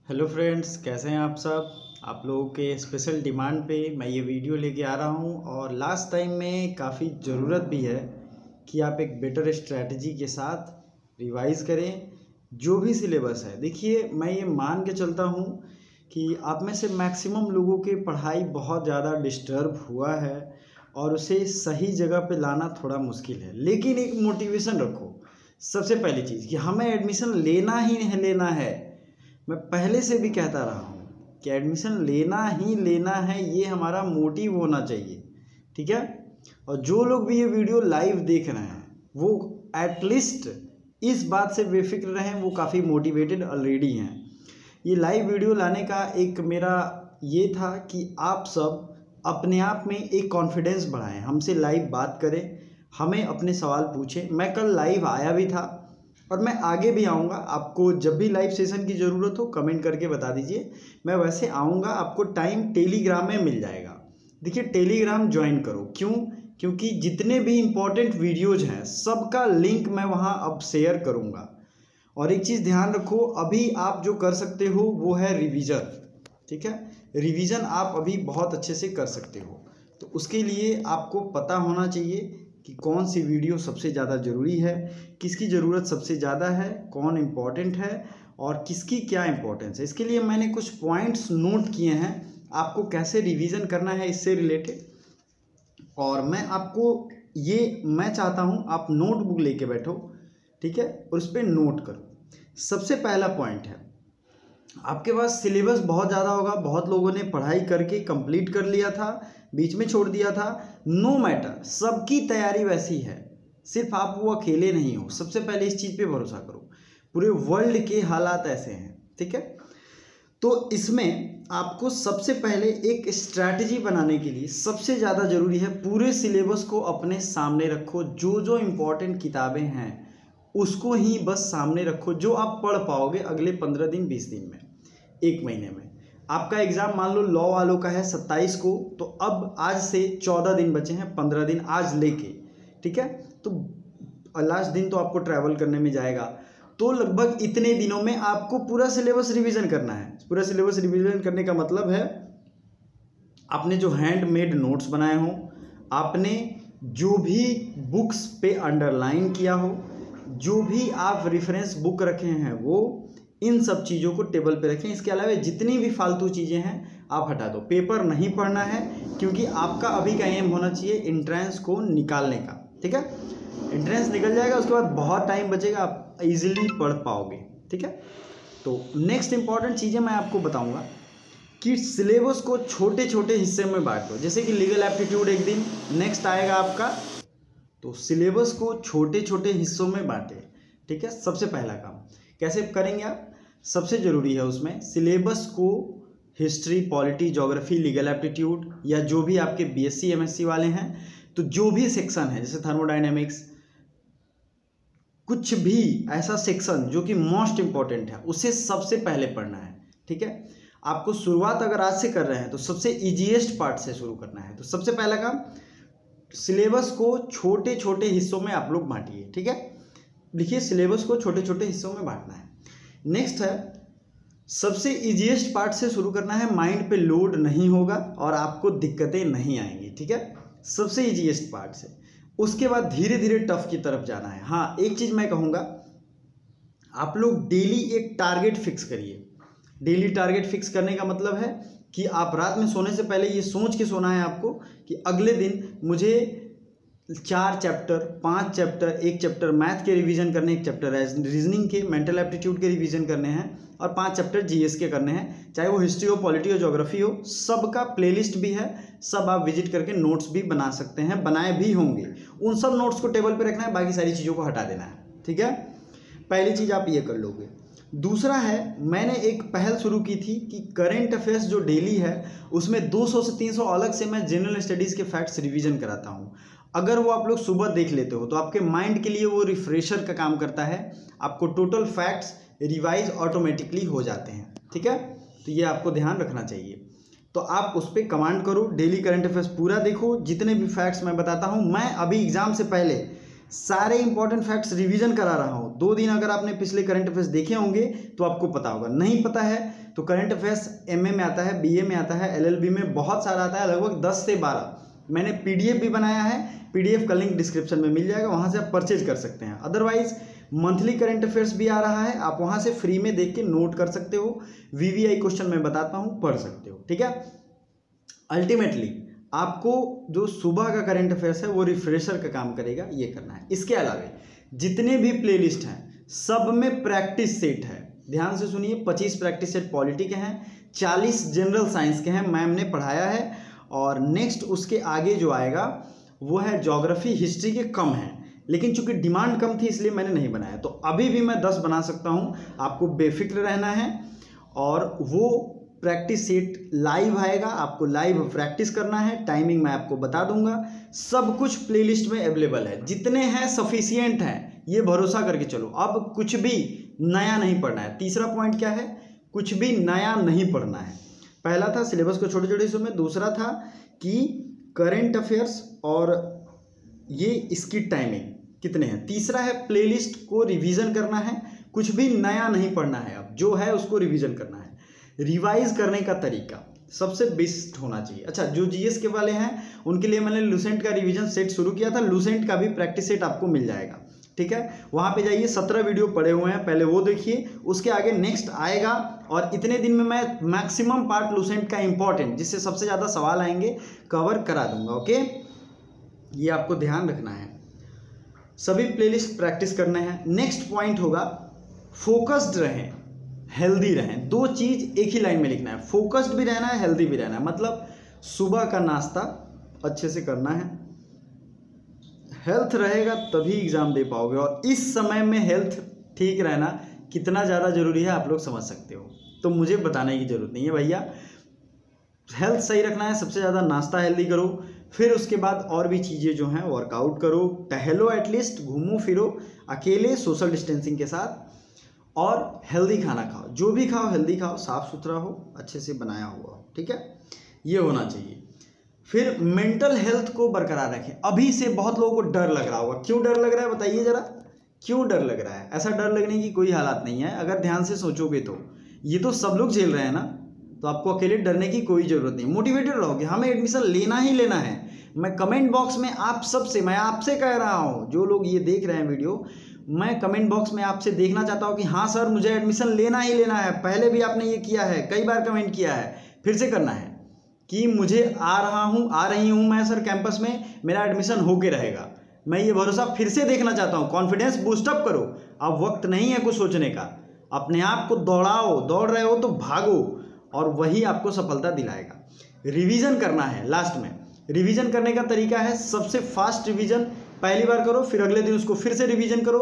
Hello friends, कैसे हैं आप सब। आप लोगों के स्पेशल डिमांड पे मैं ये वीडियो लेके आ रहा हूँ और लास्ट टाइम में काफ़ी ज़रूरत भी है कि आप एक बेटर स्ट्रैटेजी के साथ रिवाइज़ करें जो भी सिलेबस है। देखिए, मैं ये मान के चलता हूँ कि आप में से मैक्सिमम लोगों की पढ़ाई बहुत ज़्यादा डिस्टर्ब हुआ है और उसे सही जगह पे लाना थोड़ा मुश्किल है, लेकिन एक मोटिवेशन रखो। सबसे पहली चीज़ कि हमें एडमिशन लेना ही नहीं लेना है। मैं पहले से भी कहता रहा हूँ कि एडमिशन लेना ही लेना है, ये हमारा मोटिव होना चाहिए, ठीक है। और जो लोग भी ये वीडियो लाइव देख रहे हैं वो एटलीस्ट इस बात से बेफिक्र रहें, वो काफ़ी मोटिवेटेड ऑलरेडी हैं। ये लाइव वीडियो लाने का एक मेरा ये था कि आप सब अपने आप में एक कॉन्फिडेंस बढ़ाएं, हमसे लाइव बात करें, हमें अपने सवाल पूछें। मैं कल लाइव आया भी था और मैं आगे भी आऊँगा। आपको जब भी लाइव सेशन की ज़रूरत हो कमेंट करके बता दीजिए, मैं वैसे आऊँगा। आपको टाइम टेलीग्राम में मिल जाएगा। देखिए, टेलीग्राम ज्वाइन करो। क्यों? क्योंकि जितने भी इम्पोर्टेंट वीडियोज़ हैं सबका लिंक मैं वहाँ अब शेयर करूँगा। और एक चीज़ ध्यान रखो, अभी आप जो कर सकते हो वो है रिवीजन, ठीक है। रिवीजन आप अभी बहुत अच्छे से कर सकते हो, तो उसके लिए आपको पता होना चाहिए कि कौन सी वीडियो सबसे ज़्यादा ज़रूरी है, किसकी ज़रूरत सबसे ज़्यादा है, कौन इम्पॉर्टेंट है और किसकी क्या इम्पोर्टेंस है। इसके लिए मैंने कुछ पॉइंट्स नोट किए हैं, आपको कैसे रिवीजन करना है इससे रिलेटेड। और मैं चाहता हूँ आप नोटबुक लेके बैठो, ठीक है, और उस पर नोट करो। सबसे पहला पॉइंट है, आपके पास सिलेबस बहुत ज़्यादा होगा, बहुत लोगों ने पढ़ाई करके कंप्लीट कर लिया था, बीच में छोड़ दिया था। नो मैटर, सबकी तैयारी वैसी है, सिर्फ आप वो अकेले नहीं हो। सबसे पहले इस चीज़ पे भरोसा करो, पूरे वर्ल्ड के हालात ऐसे हैं, ठीक है। तो इसमें आपको सबसे पहले एक स्ट्रैटेजी बनाने के लिए सबसे ज़्यादा ज़रूरी है पूरे सिलेबस को अपने सामने रखो। जो जो इम्पोर्टेंट किताबें हैं उसको ही बस सामने रखो, जो आप पढ़ पाओगे अगले 15 दिन 20 दिन में, एक महीने में। आपका एग्ज़ाम मान लो लॉ वालों का है 27 को, तो अब आज से 14 दिन बचे हैं, 15 दिन आज लेके, ठीक है। तो लास्ट दिन तो आपको ट्रैवल करने में जाएगा, तो लगभग इतने दिनों में आपको पूरा सिलेबस रिवीजन करना है। पूरा सिलेबस रिवीजन करने का मतलब है आपने जो हैंडमेड नोट्स बनाए हों, आपने जो भी बुक्स पे अंडरलाइन किया हो, जो भी आप रेफरेंस बुक रखे हैं वो, इन सब चीज़ों को टेबल पे रखें। इसके अलावा जितनी भी फालतू चीज़ें हैं आप हटा दो। पेपर नहीं पढ़ना है, क्योंकि आपका अभी का एम होना चाहिए एंट्रेंस को निकालने का, ठीक है। एंट्रेंस निकल जाएगा, उसके बाद बहुत टाइम बचेगा, आप इजीली पढ़ पाओगे, ठीक है। तो नेक्स्ट इंपॉर्टेंट चीज़ें मैं आपको बताऊंगा कि सिलेबस को छोटे छोटे हिस्से में बांटो। जैसे कि लीगल एप्टीट्यूड एक दिन नेक्स्ट आएगा आपका, तो सिलेबस को छोटे छोटे हिस्सों में बांटे, ठीक है। सबसे पहला काम कैसे करेंगे आप, सबसे ज़रूरी है उसमें सिलेबस को history, polity, geography, legal aptitude या जो भी आपके बीएससी एमएससी वाले हैं, तो जो भी सेक्शन है जैसे थर्मोडायनेमिक्स, कुछ भी ऐसा सेक्शन जो कि मोस्ट इंपॉर्टेंट है उसे सबसे पहले पढ़ना है, ठीक है। आपको शुरुआत अगर आज से कर रहे हैं तो सबसे ईजीएस्ट पार्ट से शुरू करना है। तो सबसे पहला काम, सिलेबस को छोटे छोटे हिस्सों में आप लोग बांटिए, ठीक है। देखिए, सिलेबस को छोटे छोटे हिस्सों में बांटना है। नेक्स्ट है, सबसे इजीएस्ट पार्ट से शुरू करना है, माइंड पे लोड नहीं होगा और आपको दिक्कतें नहीं आएंगी, ठीक है। सबसे इजीएस्ट पार्ट से, उसके बाद धीरे धीरे टफ की तरफ जाना है। हाँ, एक चीज़ मैं कहूँगा, आप लोग डेली एक टारगेट फिक्स करिए। डेली टारगेट फिक्स करने का मतलब है कि आप रात में सोने से पहले ये सोच के सोना है आपको कि अगले दिन मुझे 4 चैप्टर, 5 चैप्टर, 1 चैप्टर मैथ के रिवीजन करने, 1 चैप्टर रीजनिंग के, मेंटल एप्टीट्यूड के रिवीजन करने हैं और 5 चैप्टर जीएस के करने हैं। चाहे वो हिस्ट्री हो, पॉलिटी हो, ज्योग्राफी हो, सबका प्लेलिस्ट भी है, सब आप विजिट करके नोट्स भी बना सकते हैं, बनाए भी होंगे। उन सब नोट्स को टेबल पे रखना है, बाकी सारी चीज़ों को हटा देना है, ठीक है। पहली चीज़ आप ये कर लोगे। दूसरा है, मैंने एक पहल शुरू की थी कि करेंट अफेयर्स जो डेली है उसमें 200 से 300 अलग से मैं जनरल स्टडीज़ के फैक्ट्स रिवीजन कराता हूँ। अगर वो आप लोग सुबह देख लेते हो तो आपके माइंड के लिए वो रिफ्रेशर का काम करता है, आपको टोटल फैक्ट्स रिवाइज ऑटोमेटिकली हो जाते हैं, ठीक है। तो ये आपको ध्यान रखना चाहिए। तो आप उस पर कमांड करो, डेली करंट अफेयर्स पूरा देखो, जितने भी फैक्ट्स मैं बताता हूँ। मैं अभी एग्ज़ाम से पहले सारे इंपॉर्टेंट फैक्ट्स रिवीजन करा रहा हूँ। 2 दिन अगर आपने पिछले करंट अफेयर्स देखे होंगे तो आपको पता होगा। नहीं पता है तो करंट अफेयर्स एमए में आता है, बीए में आता है, एलएलबी में बहुत सारा आता है, लगभग 10 से 12। मैंने पीडीएफ भी बनाया है, पीडीएफ का लिंक डिस्क्रिप्शन में मिल जाएगा, वहाँ से आप परचेज कर सकते हैं। अदरवाइज मंथली करंट अफेयर्स भी आ रहा है, आप वहाँ से फ्री में देख के नोट कर सकते हो। वीवीआई क्वेश्चन मैं बताता हूँ, पढ़ सकते हो, ठीक है। अल्टीमेटली आपको जो सुबह का करंट अफेयर्स है वो रिफ्रेशर का काम करेगा, ये करना है। इसके अलावा जितने भी प्लेलिस्ट हैं सब में प्रैक्टिस सेट है, ध्यान से सुनिए। 25 प्रैक्टिस सेट पॉलिटी के हैं, 40 जनरल साइंस के हैं, मैम ने पढ़ाया है। और नेक्स्ट उसके आगे जो आएगा वो है ज्योग्राफी, हिस्ट्री के कम हैं, लेकिन चूंकि डिमांड कम थी इसलिए मैंने नहीं बनाया। तो अभी भी मैं 10 बना सकता हूँ, आपको बेफिक्र रहना है। और वो प्रैक्टिस सेट लाइव आएगा, आपको लाइव प्रैक्टिस करना है, टाइमिंग मैं आपको बता दूंगा। सब कुछ प्लेलिस्ट में अवेलेबल है, जितने हैं सफिशिएंट हैं, ये भरोसा करके चलो। अब कुछ भी नया नहीं पढ़ना है। तीसरा पॉइंट क्या है, कुछ भी नया नहीं पढ़ना है। पहला था सिलेबस को छोटे छोटे हिस्सों में, दूसरा था कि करंट अफेयर्स और ये इसकी टाइमिंग कितने हैं, तीसरा है प्लेलिस्ट को रिवीजन करना है। कुछ भी नया नहीं पढ़ना है, अब जो है उसको रिवीजन करना है। रिवाइज करने का तरीका सबसे बेस्ट होना चाहिए। अच्छा, जो जीएस के वाले हैं उनके लिए मैंने लूसेंट का रिवीजन सेट शुरू किया था, लूसेंट का भी प्रैक्टिस सेट आपको मिल जाएगा, ठीक है। वहाँ पे जाइए, 17 वीडियो पड़े हुए हैं, पहले वो देखिए, उसके आगे नेक्स्ट आएगा। और इतने दिन में मैं मैक्सिमम पार्ट लूसेंट का इंपॉर्टेंट, जिससे सबसे ज़्यादा सवाल आएंगे, कवर करा दूंगा, ओके। ये आपको ध्यान रखना है, सभी प्लेलिस्ट प्रैक्टिस करने हैं। नेक्स्ट पॉइंट होगा फोकस्ड रहें, हेल्दी रहें। 2 चीज़ एक ही लाइन में लिखना है, फोकस्ड भी रहना है, हेल्दी भी रहना है। मतलब सुबह का नाश्ता अच्छे से करना है, हेल्थ रहेगा तभी एग्ज़ाम दे पाओगे। और इस समय में हेल्थ ठीक रहना कितना ज़्यादा ज़रूरी है आप लोग समझ सकते हो, तो मुझे बताने की ज़रूरत नहीं है भैया। हेल्थ सही रखना है, सबसे ज़्यादा नाश्ता हेल्दी करो, फिर उसके बाद और भी चीज़ें जो हैं वर्कआउट करो, टहलो, एटलीस्ट घूमो फिरो अकेले, सोशल डिस्टेंसिंग के साथ, और हेल्दी खाना खाओ। जो भी खाओ हेल्दी खाओ, साफ़ सुथरा हो, अच्छे से बनाया हुआ हो, ठीक है, ये होना चाहिए। फिर मेंटल हेल्थ को बरकरार रखें। अभी से बहुत लोगों को डर लग रहा होगा, क्यों डर लग रहा है बताइए ज़रा, क्यों डर लग रहा है? ऐसा डर लगने की कोई हालत नहीं है, अगर ध्यान से सोचोगे तो। ये तो सब लोग झेल रहे हैं ना, तो आपको अकेले डरने की कोई ज़रूरत नहीं। मोटिवेटेड रहोगे, हमें एडमिशन लेना ही लेना है। मैं कमेंट बॉक्स में आप सबसे, मैं आपसे कह रहा हूँ, जो लोग ये देख रहे हैं वीडियो, मैं कमेंट बॉक्स में आपसे देखना चाहता हूँ कि हाँ सर मुझे एडमिशन लेना ही लेना है। पहले भी आपने ये किया है, कई बार कमेंट किया है, फिर से करना है कि मुझे आ रही हूँ मैं सर कैंपस में, मेरा एडमिशन होके रहेगा। मैं ये भरोसा फिर से देखना चाहता हूँ। कॉन्फिडेंस बूस्टअप करो, अब वक्त नहीं है कुछ सोचने का, अपने आप को दौड़ाओ, दौड़ रहे हो तो भागो, और वही आपको सफलता दिलाएगा। रिवीजन करना है, लास्ट में रिवीजन करने का तरीका है सबसे फास्ट रिवीजन पहली बार करो, फिर अगले दिन उसको फिर से रिवीजन करो,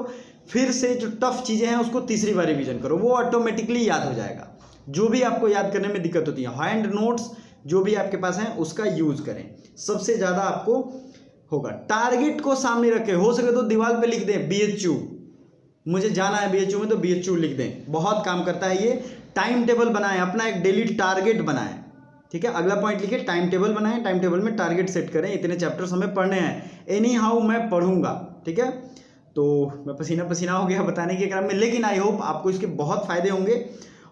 फिर से जो टफ चीज़ें हैं उसको तीसरी बार रिवीजन करो, वो ऑटोमेटिकली याद हो जाएगा। जो भी आपको याद करने में दिक्कत होती है, हैंड नोट्स जो भी आपके पास हैं उसका यूज़ करें, सबसे ज़्यादा आपको होगा। टारगेट को सामने रखें, हो सके तो दीवार पे लिख दें BHU, मुझे जाना है BHU में तो BHU लिख दें, बहुत काम करता है ये। टाइम टेबल बनाएं, अपना एक डेली टारगेट बनाएं, ठीक है। अगला पॉइंट लिखिए, टाइम टेबल बनाएं, टाइम टेबल में टारगेट सेट करें, इतने चैप्टर्स हमें पढ़ने हैं, एनी हाउ मैं पढ़ूंगा, ठीक है। तो मैं पसीना पसीना हो गया बताने के क्रम में, लेकिन आई होप आपको इसके बहुत फ़ायदे होंगे।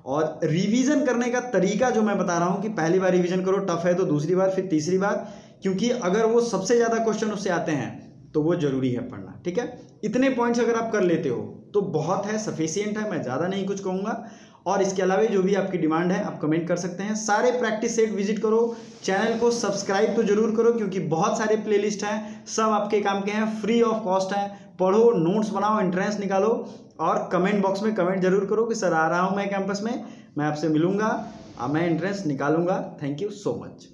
और रिवीजन करने का तरीका जो मैं बता रहा हूँ कि पहली बार रिवीजन करो, टफ है तो दूसरी बार, फिर तीसरी बार, क्योंकि अगर वो सबसे ज़्यादा क्वेश्चन उससे आते हैं तो वो ज़रूरी है पढ़ना, ठीक है। इतने पॉइंट्स अगर आप कर लेते हो तो बहुत है, सफिशिएंट है, मैं ज़्यादा नहीं कुछ कहूँगा। और इसके अलावा जो भी आपकी डिमांड है आप कमेंट कर सकते हैं। सारे प्रैक्टिस सेट विजिट करो, चैनल को सब्सक्राइब तो जरूर करो, क्योंकि बहुत सारे प्लेलिस्ट हैं, सब आपके काम के हैं, फ्री ऑफ कॉस्ट हैं। पढ़ो, नोट्स बनाओ, एंट्रेंस निकालो, और कमेंट बॉक्स में कमेंट जरूर करो कि सर आ रहा हूँ मैं कैंपस में, मैं आपसे मिलूंगा, मैं एंट्रेंस निकालूंगा। Thank you so much.